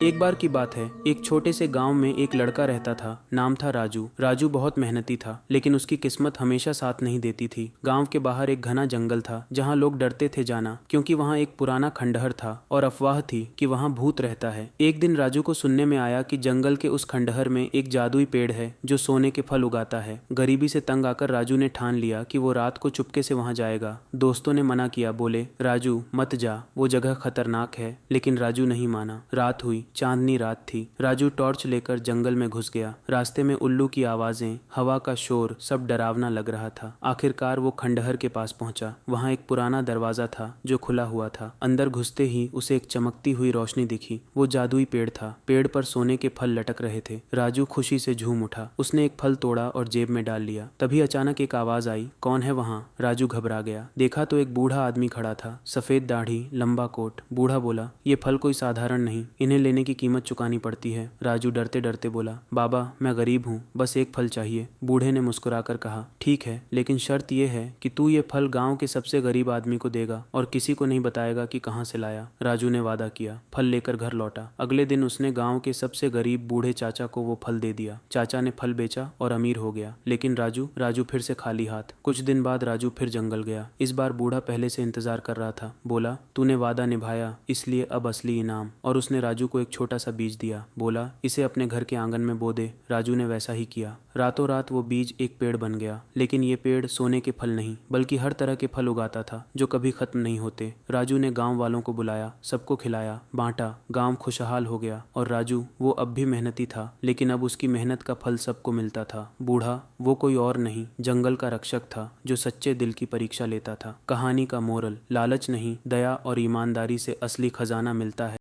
एक बार की बात है, एक छोटे से गांव में एक लड़का रहता था। नाम था राजू। राजू बहुत मेहनती था, लेकिन उसकी किस्मत हमेशा साथ नहीं देती थी। गांव के बाहर एक घना जंगल था, जहां लोग डरते थे जाना, क्योंकि वहां एक पुराना खंडहर था और अफवाह थी कि वहां भूत रहता है। एक दिन राजू को सुनने में आया कि जंगल के उस खंडहर में एक जादुई पेड़ है जो सोने के फल उगाता है। गरीबी से तंग आकर राजू ने ठान लिया कि वो रात को चुपके से वहां जाएगा। दोस्तों ने मना किया, बोले राजू मत जा, वो जगह खतरनाक है। लेकिन राजू नहीं माना। रात हुई, चांदनी रात थी। राजू टॉर्च लेकर जंगल में घुस गया। रास्ते में उल्लू की आवाजें, हवा का शोर, सब डरावना लग रहा था। आखिरकार वो खंडहर के पास पहुंचा। वहां एक पुराना दरवाजा था जो खुला हुआ था। अंदर घुसते ही उसे एक चमकती हुई रोशनी दिखी। वो जादुई पेड़ था। पेड़ पर सोने के फल लटक रहे थे। राजू खुशी से झूम उठा। उसने एक फल तोड़ा और जेब में डाल लिया। तभी अचानक एक आवाज आई, कौन है वहाँ? राजू घबरा गया। देखा तो एक बूढ़ा आदमी खड़ा था, सफेद दाढ़ी, लंबा कोट। बूढ़ा बोला, ये फल कोई साधारण नहीं, इन्हें लेने की कीमत चुकानी पड़ती है। राजू डरते डरते बोला, बाबा मैं गरीब हूँ, बस एक फल चाहिए। बूढ़े ने मुस्कुराकर कहा, ठीक है, लेकिन शर्त यह है कि तू ये फल गांव के सबसे गरीब आदमी को देगा और किसी को नहीं बताएगा कि कहाँ से लाया। राजू ने वादा किया। फल लेकर घर लौटा। अगले दिन उसने गांव के सबसे गरीब बूढ़े चाचा को वो फल दे दिया। चाचा ने फल बेचा और अमीर हो गया, लेकिन राजू फिर से खाली हाथ। कुछ दिन बाद राजू फिर जंगल गया। इस बार बूढ़ा पहले से इंतजार कर रहा था। बोला, तूने वादा निभाया, इसलिए अब असली इनाम। और उसने राजू को एक छोटा सा बीज दिया। बोला, इसे अपने घर के आंगन में बो दे। राजू ने वैसा ही किया। रातों रात वो बीज एक पेड़ बन गया। लेकिन ये पेड़ सोने के फल नहीं, बल्कि हर तरह के फल उगाता था जो कभी खत्म नहीं होते। राजू ने गांव वालों को बुलाया, सबको खिलाया, बांटा। गांव खुशहाल हो गया। और राजू, वो अब भी मेहनती था, लेकिन अब उसकी मेहनत का फल सबको मिलता था। बूढ़ा, वो कोई और नहीं, जंगल का रक्षक था जो सच्चे दिल की परीक्षा लेता था। कहानी का मोरल, लालच नहीं, दया और ईमानदारी से असली खजाना मिलता है।